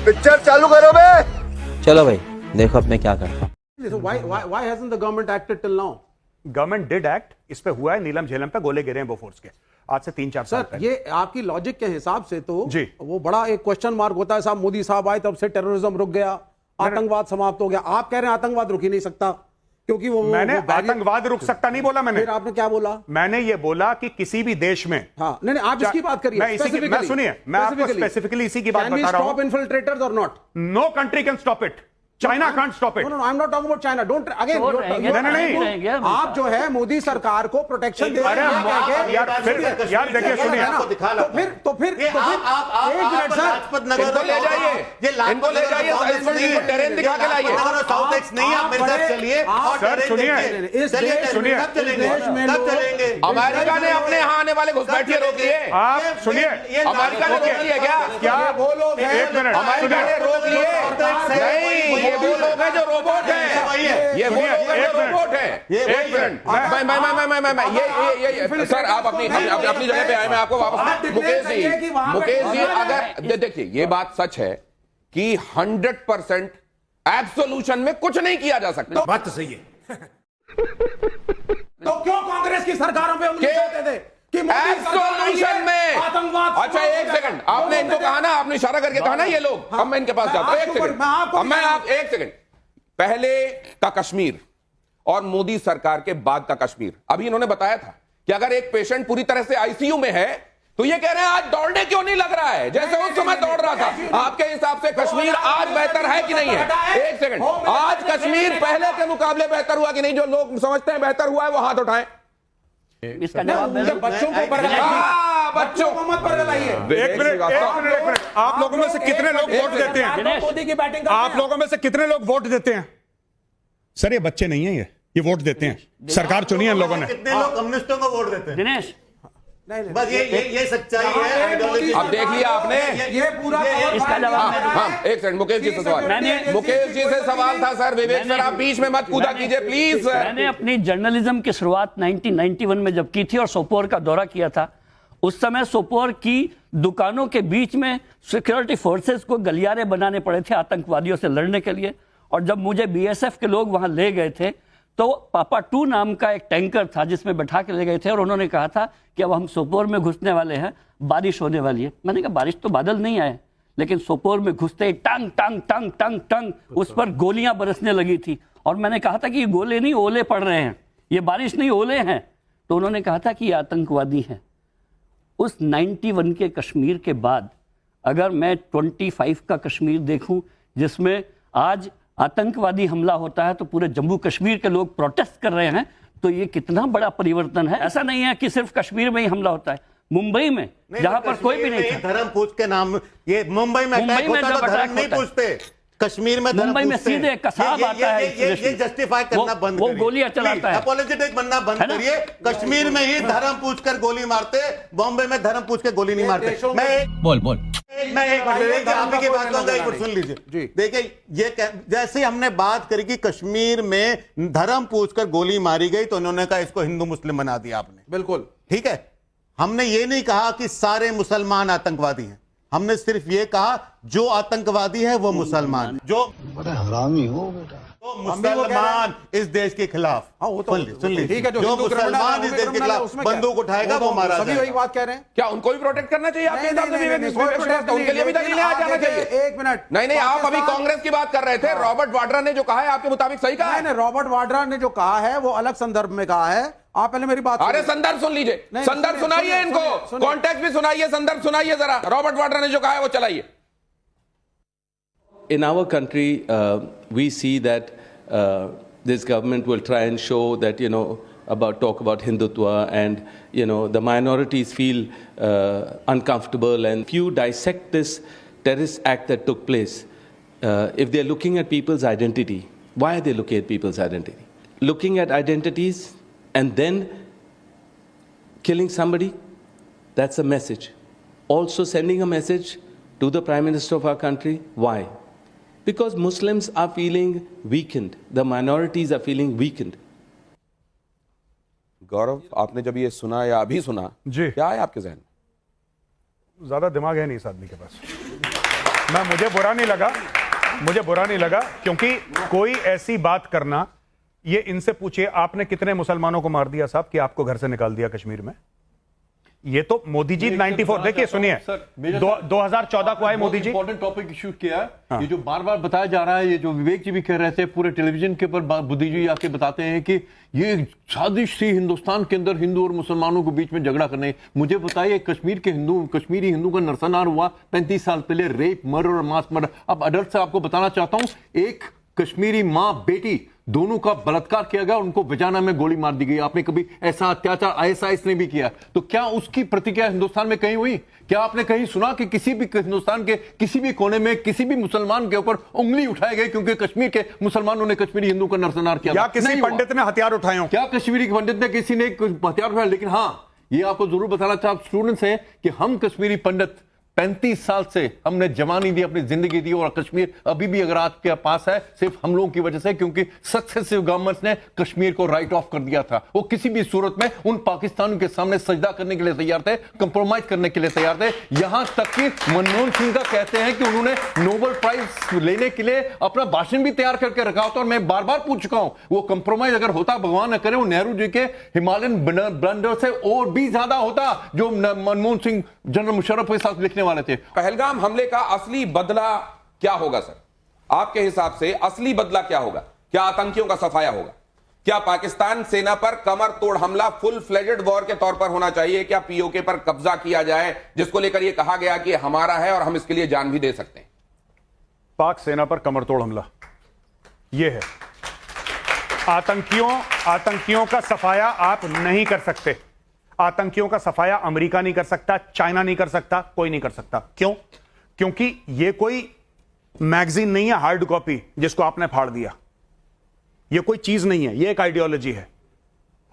Picture चालू करो बे। चलो भाई देखो अब मैं क्या करता हूँ। So why hasn't the government acted till now? Government did act, इस पे हुआ है, नीलम झेलम पे गोले गिरे हैं बोफोर्स के आज से 3-4 साल सर पहले। ये आपकी लॉजिक के हिसाब से तो जी। वो बड़ा एक क्वेश्चन मार्क होता है साहब। मोदी साहब आए तब से टेररिज्म रुक गया, आतंकवाद समाप्त हो गया। आप कह रहे हैं आतंकवाद रुक ही नहीं सकता क्योंकि मैंने वो आतंकवाद रुक सकता नहीं बोला मैंने। फिर आपने क्या बोला? मैंने ये बोला कि किसी भी देश में, हाँ नहीं आप इसकी बात करिए। मैं इसी की, मैं सुनिए, मैं आपको स्पेसिफिकली इसी की बात बता रहा हूं। स्टॉप इन्फिल्ट्रेटर्स और not? No country can stop it. China can't stop it. No I am not talking about China. Don't again नहीं आप जो है मोदी सरकार को प्रोटेक्शन दे रहे हैं यार देखिए सुनिए, तो फिर एक मिनट सर, इनको ले जाइए, इनको ले जाइए, टेरेन दिखा के लाइए। साउथ एक्स नहीं, आप मेरे साथ चलिए। सर सुनिए, अमेरिका ने अपने यहाँ आने वाले घुसपैठिए रोक लिए। आप सुनिए, अमेरिका ने रोक लिया क्या? वो लोग एक मिनट अमेरिका ने रोक लिए नहीं, ये वो लोग हैं जो रोबोट हैं, ये वो लोग हैं जो रोबोट हैं। एक मिनट, मैं सर आप अपनी जगह पे आए, मैं आपको वापस मुकेश जी अगर देखिए ये बात सच है कि 100% एब्सोल्यूशन में कुछ नहीं किया जा सकता। बात तो सही है। तो क्यों कांग्रेस की सरकारों पे उंगली उठाते थे कि एब्सोल्यूशन में आतंकवाद? अच्छा एक सेकंड, आपने इनको कहा ना, आपने इशारा करके कहा ना ये लोग, अब मैं इनके पास जाता हूं। एक सेकंड, पहले का कश्मीर और मोदी सरकार के बाद का कश्मीर। अभी इन्होंने बताया था कि अगर एक पेशेंट पूरी तरह से आईसीयू में है तो ये कह रहे हैं आज दौड़ने क्यों नहीं लग रहा है जैसे उस समय दौड़ रहा था। आपके हिसाब से कश्मीर आज बेहतर है कि नहीं है? एक सेकंड, आज कश्मीर पहले के मुकाबले बेहतर हुआ कि नहीं? जो लोग समझते हैं बेहतर हुआ है वो हाथ उठाएं। इसका जवाब बच्चों को बच्चों को मत बरगलाइए। एक मिनट, आप लोगों में से कितने लोग वोट देते हैं? मोदी की बैटिंग आप लोगों में से कितने लोग वोट देते हैं? सर ये बच्चे नहीं है, ये वोट देते हैं। सरकार चुनी है इन लोगों ने। कितने लोग कम्युनिस्टों को वोट देते हैं? दिनेश बस ये सच्चाई है, आइडियोलॉजी। अब देख लिया आपने, ये पूरा इसका जवाब हाँ एक सेकंड, मुकेश जी से सवाल, मुकेश जी से सवाल था सर। विवेक सर आप बीच में मत कूदा कीजिए प्लीज। मैंने अपनी जर्नलिज्म की शुरुआत 1991 में जब की थी और सोपोर का दौरा किया था, उस समय सोपोर की दुकानों के बीच में सिक्योरिटी फोर्सेस को गलियारे बनाने पड़े थे आतंकवादियों से लड़ने के लिए। और जब मुझे बीएसएफ के लोग वहां ले गए थे तो पापा 2 नाम का एक टैंकर था जिसमें बैठा के ले गए थे और उन्होंने कहा था कि अब हम सोपोर में घुसने वाले हैं, बारिश होने वाली है। मैंने कहा बारिश तो बादल नहीं आए, लेकिन सोपोर में घुसते ही टंग टंग टंग टंग टंग उस पर गोलियां बरसने लगी थी। और मैंने कहा था कि ये गोले नहीं ओले पड़ रहे हैं, ये बारिश नहीं ओले हैं। तो उन्होंने कहा था कि ये आतंकवादी हैं। उस 91 के कश्मीर के बाद अगर मैं 25 का कश्मीर देखूं जिसमें आज आतंकवादी हमला होता है तो पूरे जम्मू कश्मीर के लोग प्रोटेस्ट कर रहे हैं, तो ये कितना बड़ा परिवर्तन है। ऐसा नहीं है कि सिर्फ कश्मीर में ही हमला होता है, मुंबई में जहां पर कोई भी नहीं था। धर्म पूछ के नाम ये मुंबई में अटैक होता है तो धर्म नहीं पूछते, कश्मीर में धर्म मुंबई में पूछते हैं। सीधे कसाब आता है। ये जस्टिफाई करना बंद वो करिए। गोलियां चलाता है, अपॉलोजेटिक बनना बंद है ना? करिए। कश्मीर में ही धर्म पूछकर गोली मारते, बॉम्बे में धर्म पूछ के गोली नहीं मारते। मैं एक मिनट आप ही की बात कहूंगा, एक मिनट सुन लीजिए। देखिए ये जैसे हमने बात करी कि कश्मीर में धर्म पूछकर गोली मारी गई तो उन्होंने कहा इसको हिंदू मुस्लिम बना दिया आपने। बिल्कुल ठीक है, हमने ये नहीं कहा कि सारे मुसलमान आतंकवादी हैं, हमने सिर्फ ये कहा जो आतंकवादी है वो मुसलमान, जो बड़ा हरामी हो बेटा, तो मुसलमान इस देश के खिलाफ। सुन लीजिए, ठीक है, जो मुसलमान इस देश के खिलाफ बंदूक उठाएगा वो मारा सभी वही बात कह रहे हैं। क्या उनको भी प्रोटेक्ट करना चाहिए आपके हिसाब से? उनके लिए भी दलीलें आ जाना चाहिए। एक मिनट, नहीं आप अभी कांग्रेस की बात कर रहे थे। रॉबर्ट वाड्रा ने जो कहा है आपके मुताबिक सही कहा है? नहीं, रॉबर्ट वाड्रा ने जो कहा है वो अलग संदर्भ में कहा है। आप पहले मेरी बात अरे संदर्भ सुन लीजिए, संदर्भ सुनाइए इनको, कॉन्टेक्स्ट भी सुनाइए, संदर्भ सुनाइए जरा। रॉबर्ट वाड्रा ने जो कहा है वो चलाइए। In our country, we see that this government will try and show that, talk about Hindutva, and, the minorities feel uncomfortable. And if you dissect this terrorist act that took place, if they're looking at people's identity, why are they looking at people's identity? Looking at identities and then killing somebody, that's a message. Also sending a message to the Prime Minister of our country. Why? Because Muslims are feeling weakened. The minorities are feeling weakened. गौरव, आपने जब ये सुना या अभी सुना जी, क्या है आपके जहन में? ज्यादा दिमाग है नहीं इस आदमी के पास। मुझे बुरा नहीं लगा क्योंकि कोई ऐसी बात करना, ये इनसे पूछिए आपने कितने मुसलमानों को मार दिया साहब कि आपको घर से निकाल दिया कश्मीर में? ये तो मोदी जी 94, देखिए सुनिए, 2014 को आए Modi ji. Important topic issue किया है। ये जो बार बार बताया जा रहा है, ये जो विवेक जी भी कह रहे थे, पूरे टेलीविजन के ऊपर बुद्धि जी आके बताते हैं कि ये साजिश थी हिंदुस्तान के अंदर हिंदू और मुसलमानों के बीच में झगड़ा करने। मुझे बताइए, कश्मीरी हिंदू का नरसंहार हुआ 35 साल पहले, रेप, मर्डर और मास मर्डर। अब अडल्ट से आपको बताना चाहता हूं, एक कश्मीरी मां बेटी दोनों का बलात्कार किया गया, उनको बजाना में गोली मार दी गई। आपने कभी ऐसा अत्याचार आईएसआईएस ने भी किया, तो क्या उसकी प्रतिक्रिया हिंदुस्तान में कहीं हुई? क्या आपने कहीं सुना कि किसी भी हिंदुस्तान के किसी भी कोने में किसी भी मुसलमान के ऊपर उंगली उठाई गई क्योंकि कश्मीर के मुसलमानों ने कश्मीरी हिंदू का नरसंहार किया? या किसी पंडित ने हथियार उठाए हो? क्या कश्मीरी पंडित ने किसी ने हथियार उठाया? लेकिन हाँ, ये आपको जरूर बताना चाहता स्टूडेंट्स हैं कि हम कश्मीरी पंडित 35 साल से हमने जवानी दी, अपनी जिंदगी दी, और कश्मीर अभी भी अगर आपके पास है सिर्फ हम लोगों की वजह से, क्योंकि सक्सेसिव गवर्नमेंट्स ने कश्मीर को राइट ऑफ कर दिया था। वो किसी भी सूरत में उन पाकिस्तानियों के सामने सजदा करने के लिए तैयार थे, कंप्रोमाइज करने के लिए तैयार थे। यहां तक कि मनमोहन सिंह का कहते हैं कि उन्होंने नोबेल प्राइज लेने के लिए अपना भाषण भी तैयार करके रखा होता। और मैं बार बार पूछ चुका हूं, वो कंप्रोमाइज अगर होता, भगवान न करे, वो नेहरू जी के हिमालयन ब्लंडर से और भी ज्यादा होता जो मनमोहन सिंह जनरल मुशर्रफ के साथ लिखने वाले थे। पहलगाम हमले का असली बदला क्या होगा सर? आपके हिसाब से असली बदला क्या होगा? क्या आतंकियों का सफाया होगा? क्या पाकिस्तान सेना पर कमर तोड़ हमला फुल फ्लेजेड वॉर के तौर पर होना चाहिए? क्या पीओके पर कब्जा किया जाए, जिसको लेकर यह कहा गया कि हमारा है और हम इसके लिए जान भी दे सकते हैं? पाक सेना पर कमर तोड़ हमला यह है। आतंकियों का सफाया आप नहीं कर सकते। आतंकियों का सफाया अमेरिका नहीं कर सकता, चाइना नहीं कर सकता, कोई नहीं कर सकता। क्यों? क्योंकि यह कोई मैगजीन नहीं है हार्ड कॉपी जिसको आपने फाड़ दिया। यह कोई चीज नहीं है, यह एक आइडियोलॉजी है,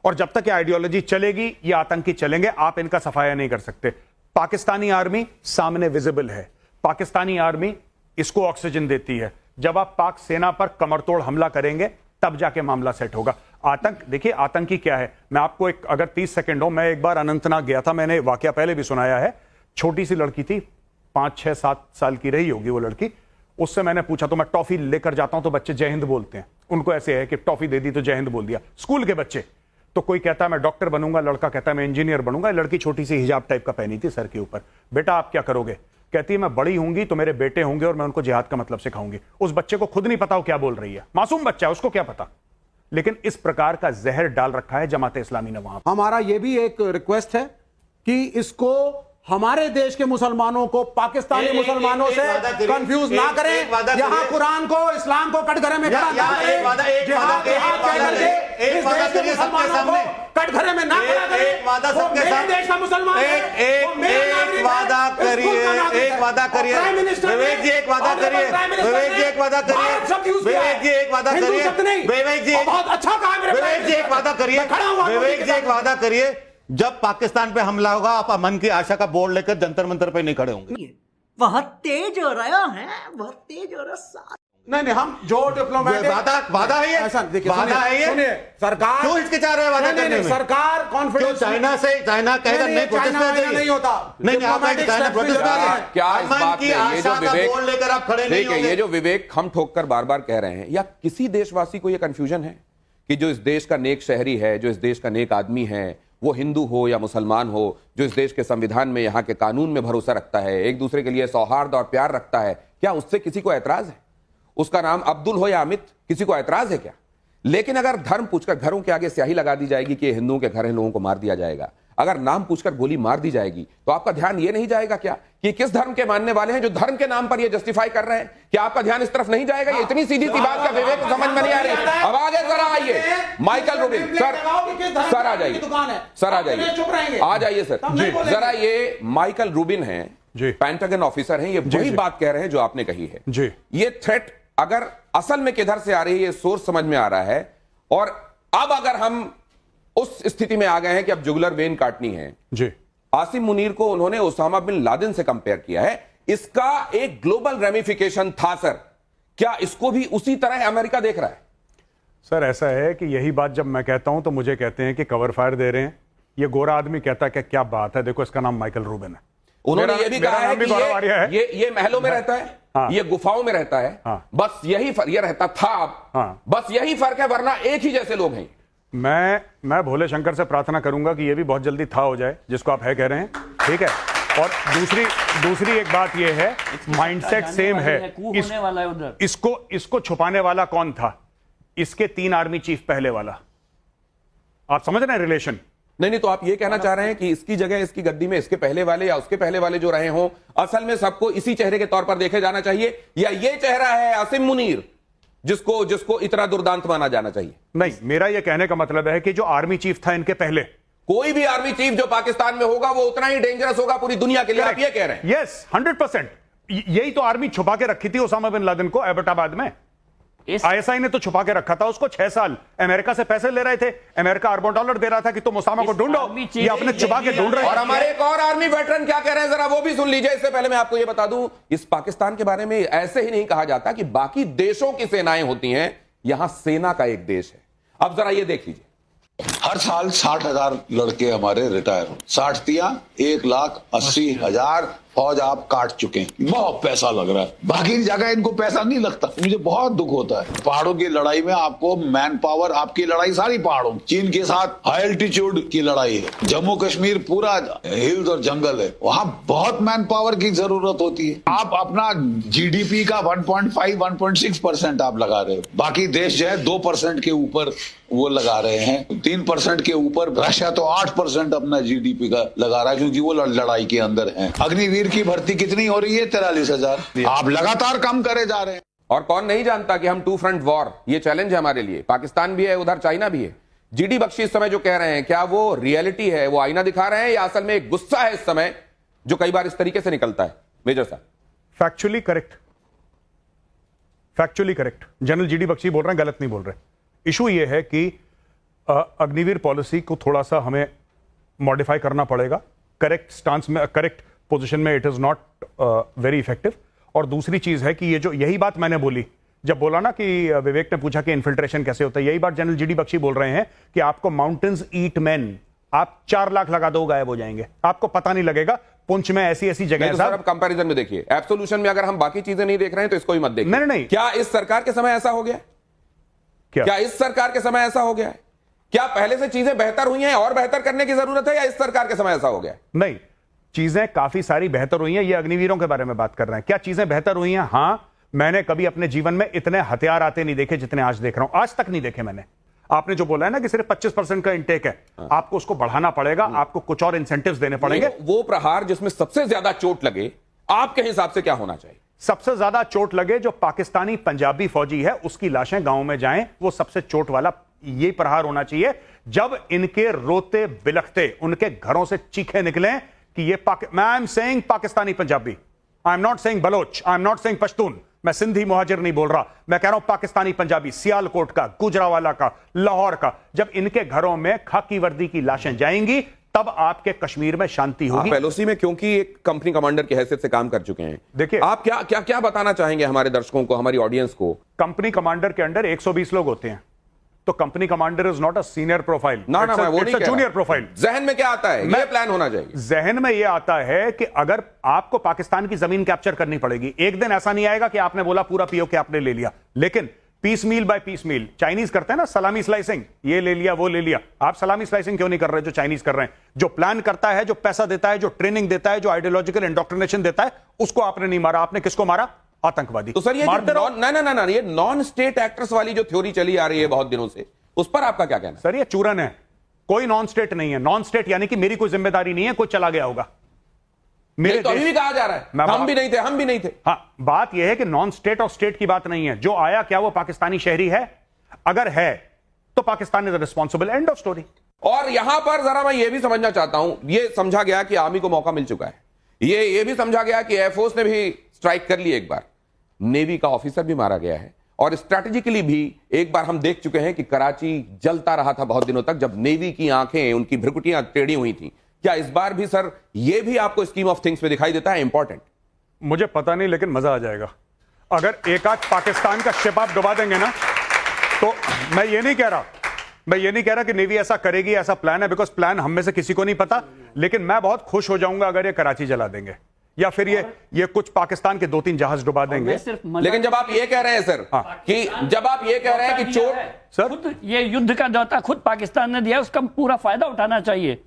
और जब तक यह आइडियोलॉजी चलेगी ये आतंकी चलेंगे। आप इनका सफाया नहीं कर सकते। पाकिस्तानी आर्मी सामने विजिबल है, पाकिस्तानी आर्मी इसको ऑक्सीजन देती है। जब आप पाक सेना पर कमरतोड़ हमला करेंगे तब जाके मामला सेट होगा। देखिए आतंकी क्या है, मैं आपको एक, अगर 30 सेकंड हो, मैं एक बार अनंतनाग गया था, मैंने वाकया पहले भी सुनाया है। छोटी सी लड़की थी, 5, 6, 7 साल की रही होगी वो लड़की। उससे मैंने पूछा, तो मैं टॉफी लेकर जाता हूं तो बच्चे जय हिंद बोलते हैं, उनको ऐसे है कि टॉफी दे दी तो जय हिंद बोल दिया, स्कूल के बच्चे। तो कोई कहता है मैं डॉक्टर बनूंगा, लड़का कहता है मैं इंजीनियर बनूंगा। लड़की छोटी सी हिजाब टाइप का पहनी थी सर के ऊपर। बेटा आप क्या करोगे? कहती है मैं बड़ी होंगी तो मेरे बेटे होंगे और मैं उनको जिहाद का मतलब सिखाऊंगी। उस बच्चे को खुद नहीं पता वो क्या बोल रही है, मासूम बच्चा है, उसको क्या पता। लेकिन इस प्रकार का जहर डाल रखा है जमात इस्लामी ने वहां। हमारा यह भी एक रिक्वेस्ट है कि इसको हमारे देश के मुसलमानों को पाकिस्तानी मुसलमानों से कंफ्यूज ना करें। यहां कुरान को, इस्लाम को कटघरे में खड़ा ना करें। इस देश के मुसलमानों को कटघरे में ना खड़ा करें। एक वादा सबके साथ, देश का मुसलमान है, एक वादा करिए, एक वादा करिए विवेक जी, एक वादा करिए विवेक जी, एक वादा करिए विवेक जी, एक वादा करिए विवेक जी, बहुत अच्छा काम है विवेक जी, एक वादा करिए विवेक जी, एक वादा करिए। जब पाकिस्तान पे हमला होगा आप अमन की आशा का बोर्ड लेकर जंतर मंतर पे नहीं खड़े होंगे। बहुत तेज हो रहा है, बहुत तेज हो रहा। नहीं, हम जो डिप्लोमेटिक वादा है ये, ऐसा देखिए, वादा है ये। सुनिए, सरकार क्यों हिचकिचा रहे हैं वादा करने में? सरकार कॉन्फिडेंस, चाइना कहेगा नहीं, प्रोटेस्ट नहीं होता, नहीं आप चाइना प्रोटेस्ट कर रहे हैं। क्या इस बात पे ये जो विवेक लेकर आप खड़े नहीं होंगे? ये जो विवेक हम ठोक कर बार बार कह रहे हैं, या किसी देशवासी को ये कंफ्यूजन है कि जो इस देश का नेक शहरी है, जो इस देश का नेक आदमी है, वो हिंदू हो या मुसलमान हो, जो इस देश के संविधान में, यहाँ के कानून में भरोसा रखता है, एक दूसरे के लिए सौहार्द और प्यार रखता है, क्या उससे किसी को ऐतराज है? उसका नाम अब्दुल हो या अमित, किसी को ऐतराज है क्या? लेकिन अगर धर्म पूछकर घरों के आगे स्याही लगा दी जाएगी कि हिंदुओं के घर इन लोगों को मार दिया जाएगा, अगर नाम पूछकर गोली मार दी जाएगी, तो आपका ध्यान ये नहीं जाएगा क्या कि किस धर्म के मानने वाले हैं जो धर्म के नाम पर ये जस्टिफाई कर रहे हैं? क्या आपका ध्यान इस तरफ नहीं जाएगा? ये इतनी सीधी सी बात का विवेक समझ में नहीं आ रही। अब आगे जरा आइए, माइकल रूबिन सर आ जाइए, सर आ जाइए, आ जाइए सर जरा। ये माइकल रूबिन है, पेंटागन ऑफिसर हैं, ये वही बात कह रहे हैं जो आपने कही है। ये थ्रेट अगर असल में किधर से आ रही है, ये सोर्स समझ में आ रहा है। और अब अगर हम उस स्थिति में आ गए हैं कि अब जुगलर वेन काटनी है जी। आसिम मुनीर को उन्होंने ओसामा बिन लादेन से कंपेयर किया है, इसका एक ग्लोबल रेमिफिकेशन था सर। क्या इसको भी उसी तरह अमेरिका देख रहा है? सर ऐसा है कि यही बात जब मैं कहता हूं तो मुझे कहते हैं कि कवर फायर दे रहे हैं। ये गोरा आदमी कहता है कि क्या बात है, देखो इसका नाम माइकल रूबिन है। उन्होंने ये भी कहा है कि ये महलों में रहता है, ये गुफाओं में रहता है। बस यही फर्क, ये रहता था अब, बस यही फर्क है, वरना एक ही जैसे लोग हैं। मैं भोले शंकर से प्रार्थना करूंगा कि ये भी बहुत जल्दी था हो जाए, जिसको आप है कह रहे हैं, ठीक है। और दूसरी एक बात ये है, माइंडसेट सेम है। इसको छुपाने वाला कौन था? इसके 3 आर्मी चीफ पहले वाला। आप समझ रहे हैं रिलेशन? नहीं, तो आप ये कहना चाह रहे हैं कि इसकी जगह, इसकी गद्दी में इसके पहले वाले या उसके पहले वाले जो रहे हों, असल में सबको इसी चेहरे के तौर पर देखे जाना चाहिए, या ये चेहरा है आसिम मुनीर जिसको इतना दुर्दांत माना जाना चाहिए? नहीं, मेरा यह कहने का मतलब है कि जो आर्मी चीफ था इनके पहले, कोई भी आर्मी चीफ जो पाकिस्तान में होगा वो उतना ही डेंजरस होगा पूरी दुनिया के लिए, आप ये कह रहे हैं? यस, 100%। यही तो आर्मी छुपा के रखी थी ओसामा बिन लादेन को एबटाबाद में। आईएसआई ने तो छुपा के रखा था उसको। 6 साल अमेरिका से पैसे ले रहे थे, अमेरिका अरबों डॉलर दे रहा था कि तुम ओसामा को ढूंढो, ये अपने छुपा के ढूंढ रहे हैं। और हमारे एक और आर्मी वेटरन क्या कह रहे हैं, जरा वो भी सुन लीजिए। इससे पहले मैं आपको ये बता दूं, इस पाकिस्तान के बारे में ऐसे ही नहीं कहा जाता कि बाकी देशों की सेनाएं होती हैं, यहां सेना का एक देश है। अब जरा ये देख लीजिए, हर साल 60,000 लड़के हमारे रिटायर हो, 60 तिया 1,80,000 फौज आप काट चुके हैं। बहुत पैसा लग रहा है, बाकी जगह इनको पैसा नहीं लगता। मुझे बहुत दुख होता है। पहाड़ों की लड़ाई में आपको मैन पावर, आपकी लड़ाई सारी पहाड़ों, चीन के साथ हाई एल्टीट्यूड की लड़ाई है। जम्मू कश्मीर पूरा हिल्स और जंगल है, वहां बहुत मैन पावर की जरूरत होती है। आप अपना जीडीपी का 1.5-1.6% आप लगा रहे हो, बाकी देश जो है 2% के ऊपर वो लगा रहे हैं, 3% के ऊपर। रशिया तो 8% अपना जीडीपी का लगा रहा है, क्योंकि वो लड़ाई के अंदर है। अग्निवीर की भर्ती कितनी हो रही है? 43,000। आप लगातार कम करे जा रहे हैं। और कौन नहीं जानता कि हम 2 फ्रंट वॉर, ये चैलेंज है हमारे लिए। पाकिस्तान भी है, उधर चाइना भी है। जीडी बख्शी इस समय जो कह रहे हैं, क्या वो रियलिटी है, वो आईना दिखा रहे हैं, या असल में एक गुस्सा है इस समय जो कई बार इस तरीके से निकलता है? मेजर साहब, factually correct general GD Bakshi बोल रहे हैं, गलत नहीं बोल रहे। इशू ये है कि अग्निवीर पॉलिसी को थोड़ा सा हमें मॉडिफाई करना पड़ेगा। करेक्ट स्टांस में, करेक्ट पोजीशन में it is not very effective. और दूसरी चीज है कि ये जो, यही बात मैंने बोली जब बोला ना कि विवेक ने पूछा कि इन्फिल्ट्रेशन कैसे होता है, यही बात जनरल जीडी बख्शी बोल रहे हैं कि आपको माउंटेन्स ईट मैन, आप 4 लाख लगा दो, गायब हो जाएंगे, आपको पता नहीं लगेगा। पुंछ में ऐसी जगह है। सर, अब कंपैरिजन में देखिए, एब्सोल्यूशन में अगर हम बाकी चीजें नहीं देख रहे हैं तो इसको ही मत देखिए। नहीं, क्या इस सरकार के समय ऐसा हो गया? क्या इस सरकार के समय ऐसा हो गया है? क्या पहले से चीजें बेहतर हुई हैं और बेहतर करने की जरूरत है, या इस सरकार के समय ऐसा हो गया? नहीं, चीजें काफी सारी बेहतर हुई हैं। ये अग्निवीरों के बारे में बात कर रहे हैं, क्या चीजें बेहतर हुई हैं? हां, मैंने कभी अपने जीवन में इतने हथियार आते नहीं देखे जितने आज देख रहा हूं, आज तक नहीं देखे मैंने। आपने जो बोला है ना कि सिर्फ 25% का इंटेक है, आपको उसको बढ़ाना पड़ेगा, आपको कुछ और इंसेंटिव्स देने पड़ेंगे। वो प्रहार जिसमें सबसे ज्यादा चोट लगे, आपके हिसाब से क्या होना चाहिए? सबसे ज्यादा चोट लगे जो पाकिस्तानी पंजाबी फौजी है, उसकी लाशें गांव में जाएं, वो सबसे चोट वाला ये प्रहार होना चाहिए। जब इनके रोते बिलखते उनके घरों से चीखे निकलें कि ये I am saying Pakistani Punjabi, I am not saying Baloch, I am not saying Pashtun, मैं सिंधी मुहाजिर नहीं बोल रहा, मैं कह रहा हूं पाकिस्तानी पंजाबी, सियालकोट का, गुजरावाला का, लाहौर का। जब इनके घरों में खाकी वर्दी की लाशें जाएंगी, तब आपके कश्मीर में शांति होगी। आप एलओसी में क्योंकि एक कंपनी कमांडर की हैसियत से काम कर चुके हैं, देखिए आप क्या बताना चाहेंगे हमारे दर्शकों को, हमारी ऑडियंस को? कंपनी कमांडर के अंडर 120 लोग होते हैं, तो company commander is not a senior profile, ना मैं वो नहीं कह रहा। Junior profile. जहन में क्या आता है? ये प्लान होना चाहिए। जहन में ये आता है कि अगर आपको पाकिस्तान की जमीन कैप्चर करनी पड़ेगी, एक दिन ऐसा नहीं आएगा कि आपने बोला पूरा पीओके आपने ले लिया, लेकिन पीस मील बाय पीस मील। चाइनीज करते हैं ना सलामी स्लाइसिंग, ये ले लिया वो ले लिया। आप सलामी स्लाइसिंग क्यों नहीं कर रहे जो चाइनीज कर रहे हैं? जो प्लान करता है, जो पैसा देता है, जो ट्रेनिंग देता है, जो आइडियोलॉजिकल इंडोक्ट्रिनेशन देता है, उसको आपने नहीं मारा। आपने किसको मारा? आतंकवादी। तो सर ये ये नॉन स्टेट एक्टर्स वाली जो थ्योरी चली आ रही है बहुत दिनों से, उस पर आपका क्या कहना? सर ये चूरन है, कोई नॉन स्टेट नहीं है। नॉन स्टेट यानी कि मेरी कोई जिम्मेदारी नहीं है, कोई चला गया होगा। मेरे तो अभी भी कहा जा रहा है हम भी नहीं थे। हाँ, बात यह है कि नॉन स्टेट और स्टेट की बात नहीं है। जो आया क्या वो पाकिस्तानी शहरी है? अगर है तो Pakistan is responsible, end of story. और यहां पर जरा मैं ये भी समझना चाहता हूं, ये समझा गया कि आर्मी को मौका मिल चुका है, ये भी समझा गया कि एयरफोर्स ने भी स्ट्राइक कर ली एक बार, नेवी का ऑफिसर भी मारा गया है, और स्ट्रैटेजिकली भी एक बार हम देख चुके हैं कि कराची जलता रहा था बहुत दिनों तक, जब नेवी की आंखें, उनकी भ्रुकुटियां टेढ़ी हुई थी। क्या इस बार भी सर ये भी आपको स्कीम ऑफ थिंग्स में दिखाई देता है इंपॉर्टेंट? मुझे पता नहीं, लेकिन मजा आ जाएगा। अगर एक आध पाकिस्तान का शिप आप डुबा देंगे ना, तो मैं ये नहीं कह रहा कि नेवी ऐसा करेगी, ऐसा प्लान है, बिकॉज प्लान हम में से किसी को नहीं पता, लेकिन मैं बहुत खुश हो जाऊंगा अगर ये कराची जला देंगे। या फिर ये कुछ पाकिस्तान के 2-3 जहाज डुबा देंगे। लेकिन जब आप ये कह रहे हैं सर कि जब आप ये कह रहे हैं कि चोट सर खुद ये युद्ध का न्योता खुद पाकिस्तान ने दिया है, उसका पूरा फायदा उठाना चाहिए।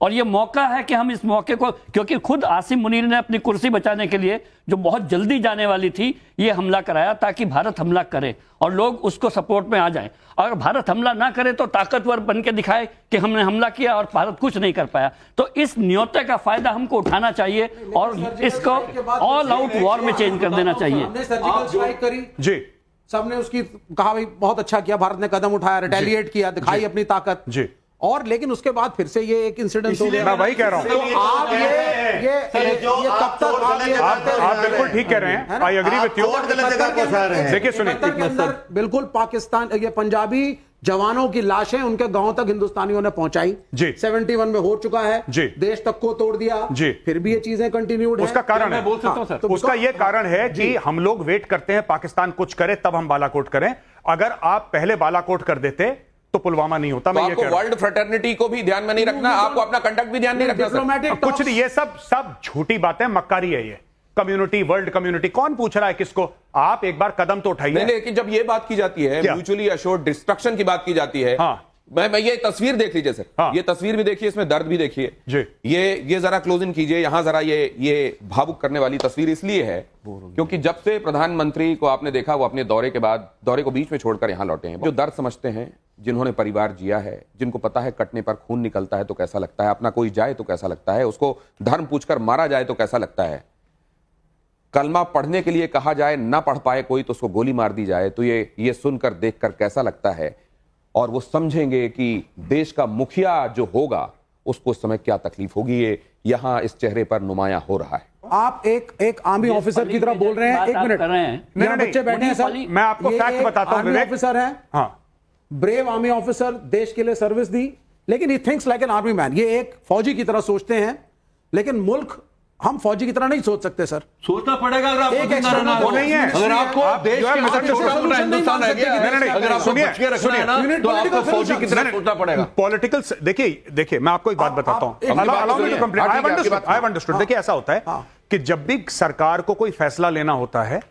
और ये मौका है कि हम इस मौके को, क्योंकि खुद आसिम मुनीर ने अपनी कुर्सी बचाने के लिए जो बहुत जल्दी जाने वाली थी ये हमला कराया ताकि भारत हमला करे और लोग उसको सपोर्ट में आ जाएं। अगर भारत हमला ना करे तो ताकतवर बन के दिखाए कि हमने हमला किया और भारत कुछ नहीं कर पाया। तो इस न्योते का फायदा हमको उठाना चाहिए और इसको ऑल आउट वॉर में चेंज कर देना चाहिए। सर्जिकल स्ट्राइक करी जी, सबने उसकी कहा भाई बहुत अच्छा किया, भारत ने कदम उठाया, रिटेलिएट किया, दिखाई अपनी ताकत जी। और लेकिन उसके बाद फिर से ये एक इंसिडेंट हो गया। मैं वही कह रहा हूं, तो आप ये कब तक आप बिल्कुल ठीक कह रहे हैं, आई एग्री विथ यू। देखिए सुनिए, बिल्कुल पाकिस्तान ये पंजाबी जवानों की लाशें उनके गांव तक हिंदुस्तानियों ने पहुंचाई जी। 71 में हो चुका है जी, देश तक को तोड़ दिया जी, फिर भी ये चीजें कंटिन्यूड है। उसका कारण है, बोल सकता हूं सर, उसका ये कारण है कि हम लोग वेट करते हैं पाकिस्तान कुछ करे तब हम बालाकोट करें। अगर आप पहले बालाकोट कर देते तो पुलवामा नहीं होता। तो आपको वर्ल्ड फ्रेटर्निटी को भी ध्यान में नहीं रखना, आपको अपना कंडक्ट भी ध्यान नहीं रखना। कुछ नहीं, ये सब झूठी बातें, मक्कारी है ये। कम्युनिटी, वर्ल्ड कम्युनिटी, कौन पूछ रहा है किसको? आप एक बार कदम तो उठाइए। नहीं, लेकिन जब ये बात की जाती है, म्यूचुअली अश्योर्ड डिस्ट्रक्शन की बात की जाती है, मैं ये तस्वीर देख लीजिए सर, ये तस्वीर भी देखिए, इसमें दर्द भी देखिए। ये जरा क्लोज इन कीजिए, यहां जरा ये भावुक करने वाली तस्वीर इसलिए है क्योंकि जब से प्रधानमंत्री को आपने देखा वो अपने दौरे के बाद दौरे को बीच में छोड़कर यहां लौटे हैं, जो दर्द समझते हैं, जिन्होंने परिवार जिया है, जिनको पता है कटने पर खून निकलता है तो कैसा लगता है, अपना कोई जाए तो कैसा लगता है, उसको धर्म पूछकर मारा जाए तो कैसा लगता है, कलमा पढ़ने के लिए कहा जाए ना पढ़ पाए कोई तो उसको गोली मार दी जाए तो ये सुनकर देखकर कैसा लगता है। और वो समझेंगे कि देश का मुखिया जो होगा उसको उस समय क्या तकलीफ होगी। ये यहां इस चेहरे पर नुमाया हो रहा है। आप एक आर्मी ऑफिसर की तरह बोल रहे हैं। एक मिनट, नहीं, बच्चे बैठे हैं सर, मैं आपको फैक्ट बताता हूं। ऑफिसर है, हाँ, ब्रेव आर्मी ऑफिसर, देश के लिए सर्विस दी, लेकिन he thinks like an army man. ये एक फौजी की तरह सोचते हैं, लेकिन मुल्क हम फौजी की तरह नहीं सोच सकते सर। सोचना पड़ेगा। अगर आपको नहीं है, अगर आपको देश के हिंदुस्तान है, अगर आपको बच के रखना है ना तो आपको फौजी की तरह सोचना पड़ेगा। पॉलिटिकल, देखिए मैं आपको एक बात बताता हूं। I understood. देखिए ऐसा होता है कि जब भी सरकार को कोई फैसला लेना होता है,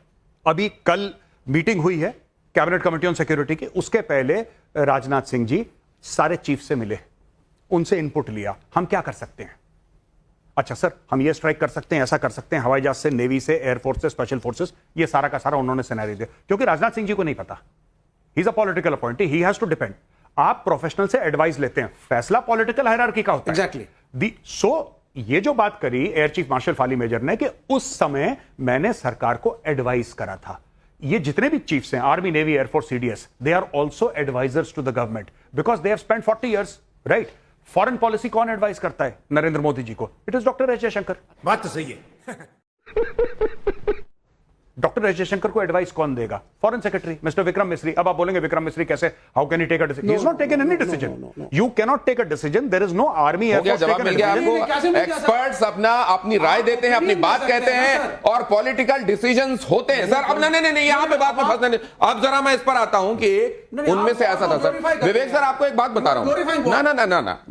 अभी कल मीटिंग हुई है कैबिनेट कमेटी ऑन सिक्योरिटी की, उसके पहले राजनाथ सिंह जी सारे चीफ से मिले, उनसे इनपुट लिया, हम क्या कर सकते हैं। अच्छा सर, हम ये स्ट्राइक कर सकते हैं, ऐसा कर सकते हैं, हवाई जहाज से, नेवी से, एयरफोर्स से, स्पेशल फोर्सेस, ये सारा का सारा उन्होंने सिनेरियो दिया, क्योंकि राजनाथ सिंह जी को नहीं पता, he is a political appointee, he has to depend. आप प्रोफेशनल से एडवाइस लेते हैं, फैसला पॉलिटिकल हायरार्की का होता है। एग्जैक्टली। सो ये जो बात करी air chief marshal Fali Major ने कि उस समय मैंने सरकार को एडवाइस करा था, ये जितने भी चीफ्स हैं, army, navy, air force, CDS, they are also advisers to the government because they have spent 40 years, right. Foreign policy कौन एडवाइस करता है नरेंद्र मोदी जी को? It is doctor S Jaishankar. बात तो सही है। डॉक्टर एस जयशंकर को एडवाइस कौन देगा? Foreign secretary mister Vikram Misri. अब आप बोलेंगे विक्रम मिस्री कैसे, how can he take a decision? He is not taken any decision. You can not take a decision, there is no army air force. जवाब मिल गया आपको। एक्सपर्ट्स अपनी राय देते हैं, अपनी बात कहते हैं और पॉलिटिकल डिसीजंस होते हैं सर। अब नहीं, यहां पे बात में फंसने नहीं। अब जरा मैं इस पर आता हूं कि उनमें से ऐसा था सर। विवेक सर, आपको एक बात बता रहा हूं ना।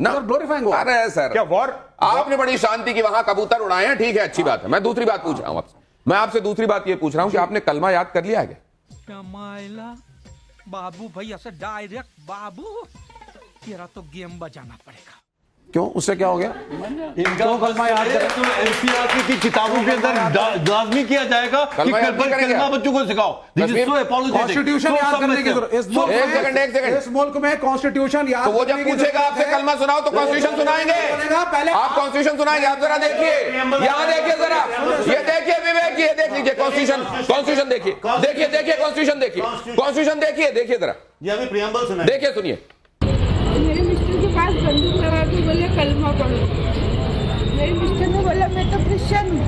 अरे सर, क्या वॉर? आपने बड़ी शांति की वहां कबूतर उड़ाए हैं, ठीक है, अच्छी बात है। मैं दूसरी बात पूछ रहा हूं आपसे। मैं आपसे दूसरी बात ये पूछ रहा हूं कि आपने कलमा याद कर लिया है क्या? बाबू भैया से डायरेक्ट बाबू, तेरा तो गेम बजाना पड़ेगा। क्यों, उससे क्या हो गया? इनका कलमा याद करें तो एनसीईआरटी की किताबों के अंदर लाजमी किया जाएगा कि कलमा बच्चों को सिखाओ। कॉन्स्टिट्यूशन याद करने की जरूरत। एक सेकंड। इस मुल्क में कॉन्स्टिट्यूशन याद, तो वो जब पूछेगा आपसे कलमा सुनाओ तो कॉन्स्टिट्यूशन सुनाएंगे। आप कॉन्स्टिट्यूशन सुनाएंगे। आप जरा देखिए, यहाँ देखिए जरा, ये देखिए विवेक, ये देख लीजिए कॉन्स्टिट्यूशन देखिए, कॉन्स्टिट्यूशन देखिए जरा, ये अभी प्रियम्बल सुना, देखिए, सुनिए। मेरे मिस्टर के पास बंदूक लगा के बोले कलमा पढ़ो। मेरे मिस्टर ने बोला मैं तो क्रिश्चियन हूँ,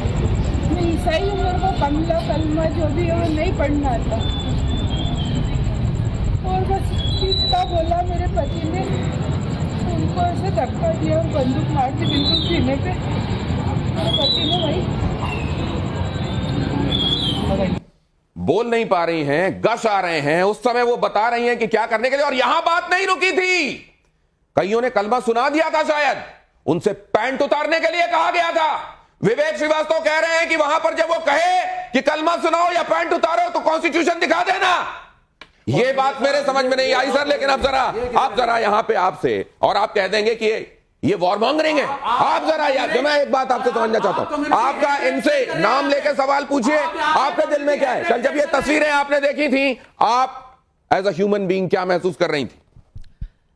मैं ईसाई हूँ, मेरे को कलमा जो भी है वो नहीं पढ़ना आता। और बस इतना बोला मेरे पति ने, उनको ऐसे धक्का दिया और बंदूक मार दी बिल्कुल सीने पे। मेरे पति ने वही बोल नहीं पा रही हैं, गश आ रहे हैं, उस समय वो बता रही हैं कि क्या करने के लिए। और यहां बात नहीं रुकी थी, कईयों ने कलमा सुना दिया था, शायद उनसे पैंट उतारने के लिए कहा गया था। विवेक श्रीवास्तव कह रहे हैं कि वहां पर जब वो कहे कि कलमा सुनाओ या पैंट उतारो तो कॉन्स्टिट्यूशन दिखा देना। ये बात मेरे समझ में नहीं आई सर, लेकिन आप जरा यहां पे आपसे और आप कह देंगे कि ये वॉर मॉन्गरिंग है। आप जरा यार, मैं एक बात आपसे समझना चाहता हूं, आपका इनसे नाम लेकर सवाल पूछिए, आपके दिल में क्या है? कल जब ये तस्वीरें आपने देखी थी, आप एज अ ह्यूमन बीइंग क्या महसूस कर रही थी?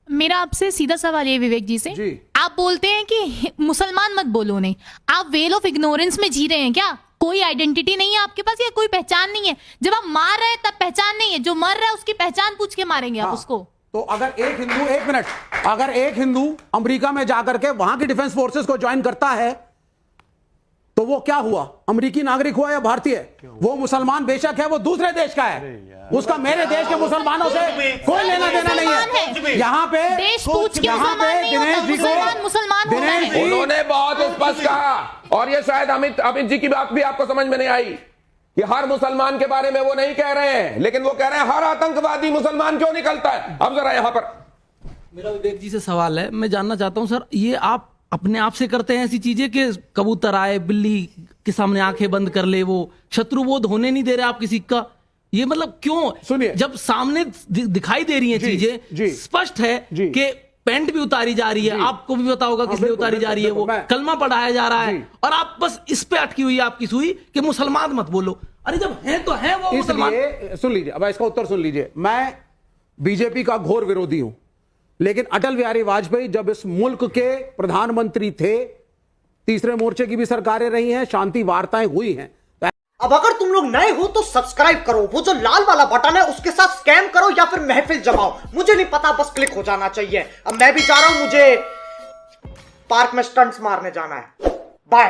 मेरा आपसे सीधा सवाल ये विवेक जी से, आप बोलते हैं कि मुसलमान मत बोलो नहीं, आप वेल ऑफ इग्नोरेंस में जी रहे हैं क्या? कोई आइडेंटिटी नहीं है आपके पास या कोई पहचान नहीं है? जब आप मार रहे हैं तब पहचान नहीं है, जो मर रहा है उसकी पहचान पूछ के मारेंगे आप उसको? तो अगर एक हिंदू, एक मिनट, अगर एक हिंदू अमेरिका में जाकर के वहां की डिफेंस फोर्सेस को ज्वाइन करता है तो वो क्या हुआ? अमेरिकी नागरिक हुआ या भारतीय? वो मुसलमान बेशक है, वो दूसरे देश का है, उसका मेरे देश के मुसलमानों से कोई लेना देना नहीं है। यहाँ पे देश पूछ के मुसलमान नहीं होता, मुसलमान दिनेश जी, उन्होंने बहुत स्पष्ट कहा, और ये शायद अमित जी की बात भी आपको समझ में नहीं आई कि हर मुसलमान के बारे में वो नहीं कह रहे हैं, लेकिन वो कह रहे हैं हर आतंकवादी मुसलमान क्यों निकलता है। अब जरा यहां पर मेरा विवेक जी से सवाल है, मैं जानना चाहता हूं सर, ये आप अपने आप से करते हैं ऐसी चीजें कि कबूतर आए बिल्ली के सामने आंखें बंद कर ले, वो शत्रुबोध होने नहीं दे रहे आप किसी का? ये मतलब क्यों? सुनिए, जब सामने दिखाई दे रही हैं चीजें, स्पष्ट है कि पैंट भी उतारी जा रही है, आपको भी पता होगा किस लिए उतारी जा रही है, वो कलमा पढ़ाया जा रहा है, और आप बस इस पे अटकी हुई है आपकी सुई कि मुसलमान मत बोलो। अरे जब है तो है वो मुसलमान। सुन लीजिए, अब इसका उत्तर सुन लीजिए। मैं बीजेपी का घोर विरोधी हूं, लेकिन अटल बिहारी वाजपेयी जब इस मुल्क के प्रधानमंत्री थे, तीसरे मोर्चे की भी सरकारें रही हैं, शांति वार्ताएं हुई हैं। अब अगर तुम लोग नए हो तो सब्सक्राइब करो, वो जो लाल वाला बटन है उसके साथ स्कैम करो या फिर महफिल जमाओ, मुझे नहीं पता, बस क्लिक हो जाना चाहिए। अब मैं भी जा रहा हूं, मुझे पार्क में स्टंट्स मारने जाना है। बाय।